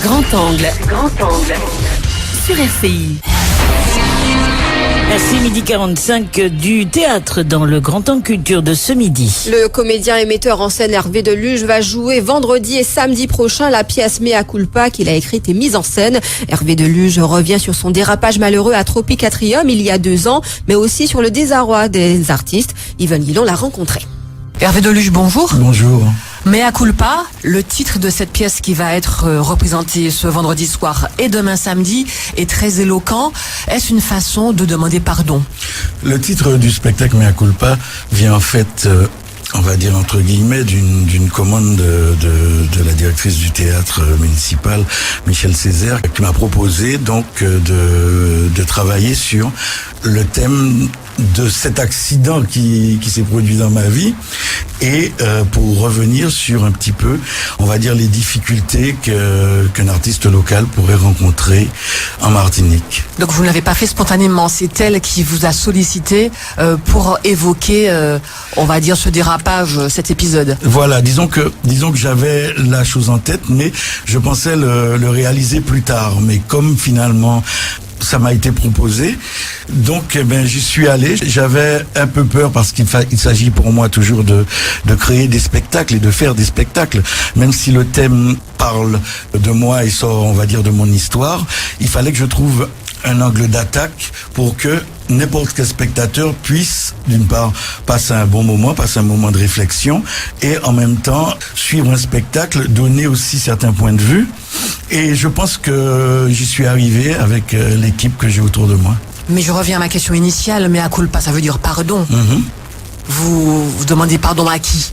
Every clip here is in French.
Grand angle. Sur RCI. Merci, midi 45 du théâtre dans le Grand Angle Culture de ce midi. Le comédien et metteur en scène Hervé Deluge va jouer vendredi et samedi prochain la pièce Mea Culpa qu'il a écrite et mise en scène. Hervé Deluge revient sur son dérapage malheureux à Tropicatrium il y a 2 ans, mais aussi sur le désarroi des artistes. Yvonne Guillon l'a rencontré. Hervé Deluge, bonjour. Bonjour. Mea Culpa, le titre de cette pièce qui va être représentée ce vendredi soir et demain samedi est très éloquent. Est-ce une façon de demander pardon? Le titre du spectacle Mea Culpa vient en fait, on va dire entre guillemets, d'une commande de la directrice du théâtre municipal, Michel Césaire, qui m'a proposé donc de travailler sur le thème de cet accident qui s'est produit dans ma vie et pour revenir sur un petit peu, on va dire, les difficultés qu'un artiste local pourrait rencontrer en Martinique. Donc vous ne l'avez pas fait spontanément, c'est elle qui vous a sollicité pour évoquer, on va dire, ce dérapage, cet épisode. Voilà, disons que j'avais la chose en tête, mais je pensais le réaliser plus tard. Mais comme finalement ça m'a été proposé, donc j'y suis allé. J'avais un peu peur parce qu'il s'agit pour moi toujours de créer des spectacles et de faire des spectacles. Même si le thème parle de moi et sort, on va dire, de mon histoire, il fallait que je trouve un angle d'attaque pour que n'importe quel spectateur puisse, d'une part, passer un bon moment, passer un moment de réflexion et en même temps suivre un spectacle, donner aussi certains points de vue. Et je pense que j'y suis arrivé avec l'équipe que j'ai autour de moi. Mais je reviens à ma question initiale, Mea Culpa, ça veut dire pardon. Vous demandez pardon à qui?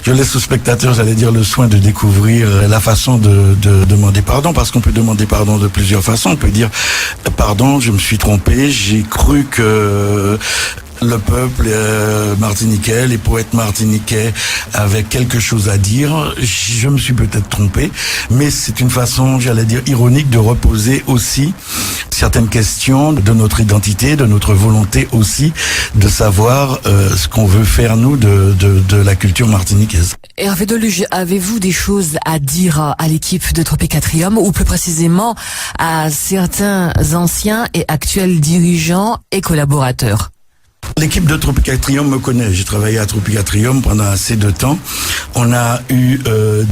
Je laisse au spectateur, j'allais dire, le soin de découvrir la façon de demander pardon, parce qu'on peut demander pardon de plusieurs façons. On peut dire pardon, je me suis trompé, j'ai cru que le peuple martiniquais, les poètes martiniquais avaient quelque chose à dire. Je me suis peut-être trompé, mais c'est une façon, j'allais dire, ironique de reposer aussi certaines questions de notre identité, de notre volonté aussi de savoir ce qu'on veut faire nous de la culture martiniquaise. Hervé Deluge, avez-vous des choses à dire à l'équipe de Tropicatrium ou plus précisément à certains anciens et actuels dirigeants et collaborateurs? L'équipe de Tropicatrium me connaît. J'ai travaillé à Tropicatrium pendant assez de temps. On a eu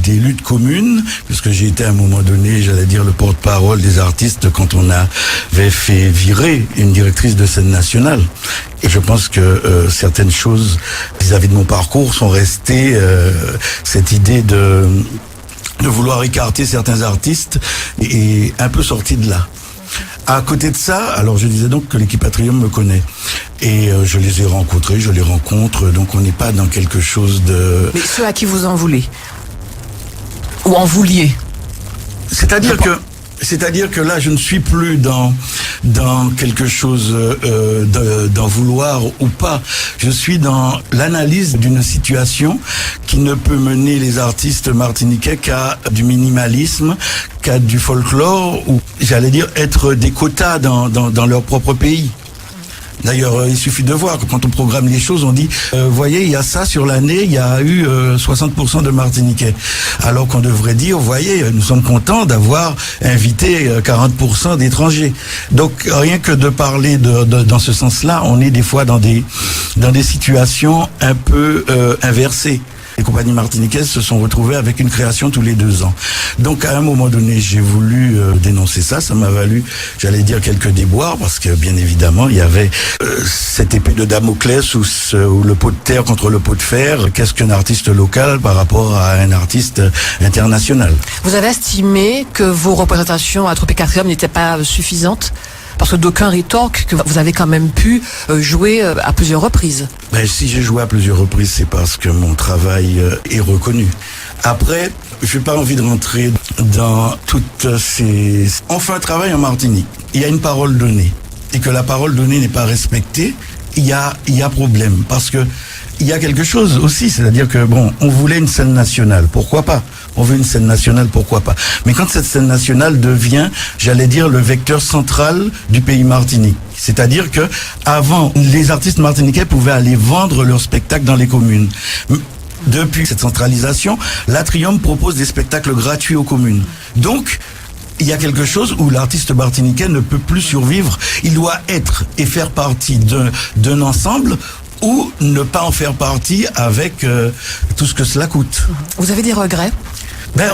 des luttes communes, puisque j'ai été à un moment donné, j'allais dire, le porte-parole des artistes quand on avait fait virer une directrice de scène nationale. Et je pense que certaines choses vis-à-vis de mon parcours sont restées, cette idée de vouloir écarter certains artistes et un peu sorti de là. À côté de ça, alors je disais donc que l'équipe Atrium me connaît et je les ai rencontrés, je les rencontre, donc on n'est pas dans quelque chose de... Mais ceux à qui vous en voulez? Ou en vouliez? C'est-à-dire que là, je ne suis plus dans quelque chose d'en vouloir ou pas. Je suis dans l'analyse d'une situation qui ne peut mener les artistes martiniquais qu'à du minimalisme, qu'à du folklore, ou j'allais dire être des quotas dans leur propre pays. D'ailleurs, il suffit de voir que quand on programme les choses, on dit, voyez, il y a ça sur l'année, il y a eu 60% de Martiniquais. Alors qu'on devrait dire, voyez, nous sommes contents d'avoir invité 40% d'étrangers. Donc, rien que de parler dans ce sens-là, on est des fois dans des situations un peu inversées. Les compagnies martiniquaises se sont retrouvées avec une création tous les 2 ans. Donc à un moment donné, j'ai voulu dénoncer ça. Ça m'a valu, j'allais dire, quelques déboires, parce que bien évidemment, il y avait cette épée de Damoclès ou le pot de terre contre le pot de fer. Qu'est-ce qu'un artiste local par rapport à un artiste international? Vous avez estimé que vos représentations à Tropicatrium n'étaient pas suffisantes? Parce que d'aucuns rétorquent que vous avez quand même pu jouer à plusieurs reprises. Si j'ai joué à plusieurs reprises, c'est parce que mon travail est reconnu. Après, je n'ai pas envie de rentrer dans toutes ces... On fait un travail en Martinique. Il y a une parole donnée. Et que la parole donnée n'est pas respectée, il y a problème. Parce que il y a quelque chose aussi, c'est-à-dire que on voulait une scène nationale, pourquoi pas? On veut une scène nationale, pourquoi pas? Mais quand cette scène nationale devient, j'allais dire, le vecteur central du pays Martinique, c'est-à-dire que avant, les artistes martiniquais pouvaient aller vendre leurs spectacles dans les communes. Depuis cette centralisation, l'Atrium propose des spectacles gratuits aux communes. Donc, il y a quelque chose où l'artiste martiniquais ne peut plus survivre. Il doit être et faire partie d'un ensemble ou ne pas en faire partie avec tout ce que cela coûte. Vous avez des regrets?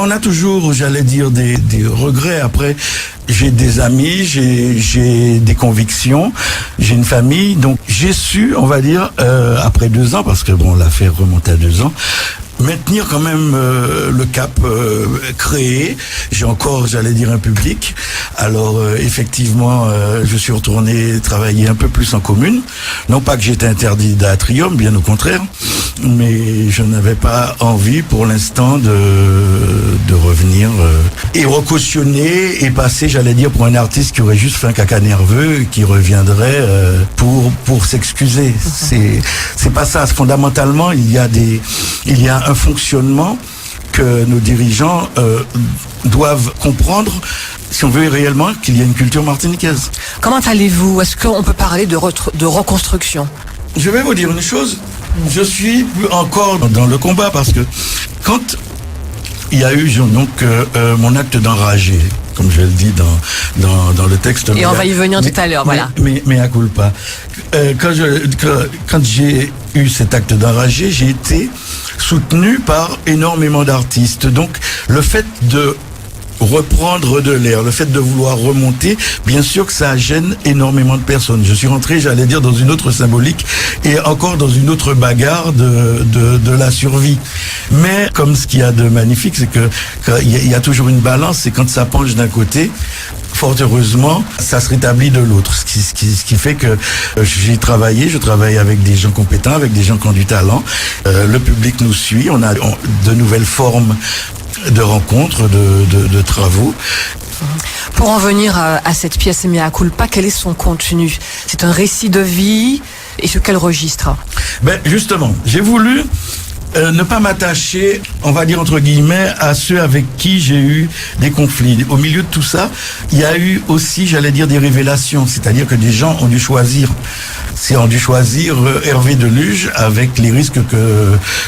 On a toujours, j'allais dire, des regrets. Après, j'ai des amis, j'ai des convictions, j'ai une famille. Donc, j'ai su, on va dire, après 2 ans, parce que l'affaire remonte à 2 ans, maintenir quand même le cap créé. J'ai encore, j'allais dire, un public. Alors effectivement, je suis retourné travailler un peu plus en commune. Non pas que j'étais interdit d'Atrium, bien au contraire, mais je n'avais pas envie pour l'instant de revenir et recautionner et passer, j'allais dire, pour un artiste qui aurait juste fait un caca nerveux et qui reviendrait pour s'excuser. C'est pas ça. Fondamentalement, il y a un fonctionnement que nos dirigeants doivent comprendre si on veut réellement qu'il y ait une culture martiniquaise. Comment allez-vous? Est-ce qu'on peut parler de reconstruction? Je vais vous dire une chose, je suis encore dans le combat parce que quand il y a eu donc mon acte d'enragé, comme je le dis dans le texte. Et on va y venir tout à l'heure, voilà. Mais à culpa. Quand j'ai eu cet acte d'enragé, j'ai été soutenu par énormément d'artistes. Donc, le fait de reprendre de l'air, le fait de vouloir remonter, bien sûr que ça gêne énormément de personnes. Je suis rentré, j'allais dire, dans une autre symbolique et encore dans une autre bagarre de la survie. Mais comme ce qu'il y a de magnifique, c'est que il y a toujours une balance et quand ça penche d'un côté, fort heureusement, ça se rétablit de l'autre. Ce qui fait que je travaille avec des gens compétents, avec des gens qui ont du talent. Le public nous suit, on a de nouvelles formes de rencontres, de travaux. Pour en venir à cette pièce Mea Culpa, quel est son contenu? C'est un récit de vie et sur quel registre? Justement, j'ai voulu ne pas m'attacher, on va dire entre guillemets, à ceux avec qui j'ai eu des conflits. Au milieu de tout ça, il y a eu aussi, j'allais dire, des révélations. C'est-à-dire que des gens ont dû choisir. On dû choisir Hervé Deluge avec les risques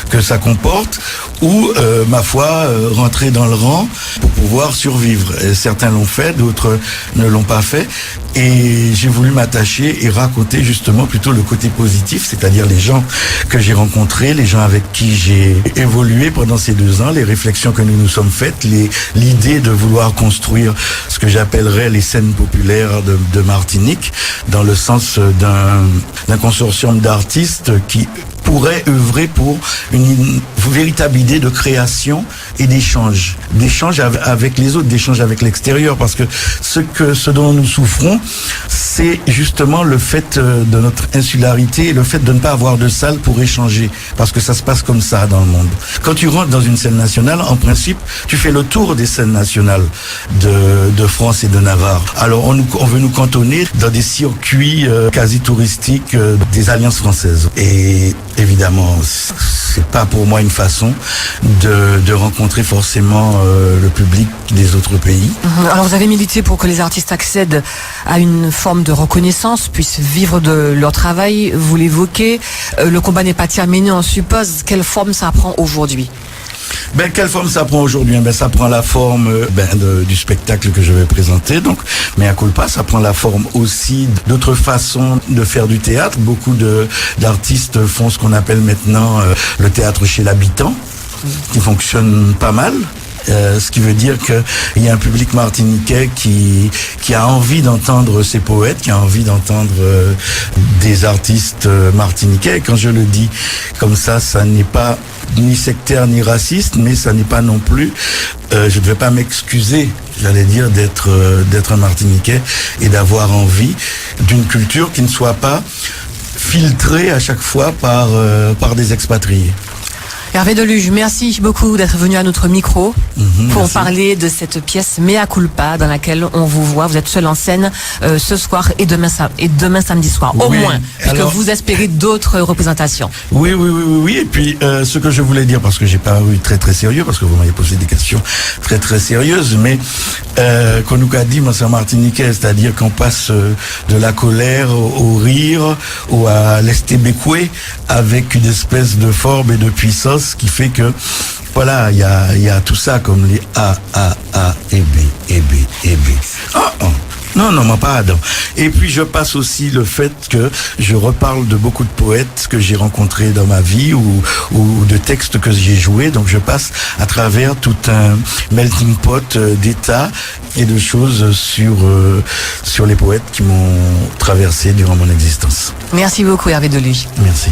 que ça comporte ou, ma foi, rentrer dans le rang pour pouvoir survivre. Et certains l'ont fait, d'autres ne l'ont pas fait. Et j'ai voulu m'attacher et raconter justement plutôt le côté positif, c'est-à-dire les gens que j'ai rencontrés, les gens avec qui j'ai évolué pendant ces 2 ans, les réflexions que nous nous sommes faites, l'idée de vouloir construire ce que j'appellerais les scènes populaires de Martinique, dans le sens d'un consortium d'artistes qui pourrait œuvrer pour une véritable idée de création et d'échange avec les autres, d'échange avec l'extérieur, parce que ce dont nous souffrons, c'est justement le fait de notre insularité et le fait de ne pas avoir de salle pour échanger, parce que ça se passe comme ça dans le monde. Quand tu rentres dans une scène nationale, en principe, tu fais le tour des scènes nationales de France et de Navarre. Alors on veut nous cantonner dans des circuits quasi touristiques des alliances françaises. Et évidemment, c'est pas pour moi une façon de rencontrer forcément le public des autres pays. Alors vous avez milité pour que les artistes accèdent à une forme de reconnaissance, puissent vivre de leur travail, vous l'évoquez. Le combat n'est pas terminé, on suppose. Quelle forme ça prend aujourd'hui? Quelle forme ça prend aujourd'hui? Ça prend la forme du spectacle que je vais présenter. Donc, Mea Culpa, ça prend la forme aussi d'autres façons de faire du théâtre. Beaucoup d'artistes font ce qu'on appelle maintenant le théâtre chez l'habitant, qui fonctionne pas mal. Ce qui veut dire qu'il y a un public martiniquais qui a envie d'entendre ces poètes, qui a envie d'entendre des artistes martiniquais. Et quand je le dis comme ça n'est pas ni sectaire ni raciste, mais ça n'est pas non plus, je ne vais pas m'excuser, j'allais dire, d'être un Martiniquais et d'avoir envie d'une culture qui ne soit pas filtrée à chaque fois par des expatriés. Hervé Deluge, merci beaucoup d'être venu à notre micro pour parler de cette pièce Mea Culpa dans laquelle on vous voit. Vous êtes seul en scène ce soir et demain samedi soir, au moins, puisque vous espérez d'autres représentations. Oui. Et puis ce que je voulais dire, parce que j'ai paru très très sérieux, parce que vous m'avez posé des questions très très sérieuses, mais qu'on nous a dit, moi c'est martiniquais, c'est-à-dire qu'on passe de la colère au rire ou à l'estébécoué avec une espèce de forme et de puissance pathos qui fait que voilà, il y a tout ça comme les A et B. Non, moi pardon. Et puis je passe aussi le fait que je reparle de beaucoup de poètes que j'ai rencontrés dans ma vie ou de textes que j'ai joués. Donc je passe à travers tout un melting pot d'états et de choses sur les poètes qui m'ont traversé durant mon existence. Merci beaucoup Hervé Deluge. Merci.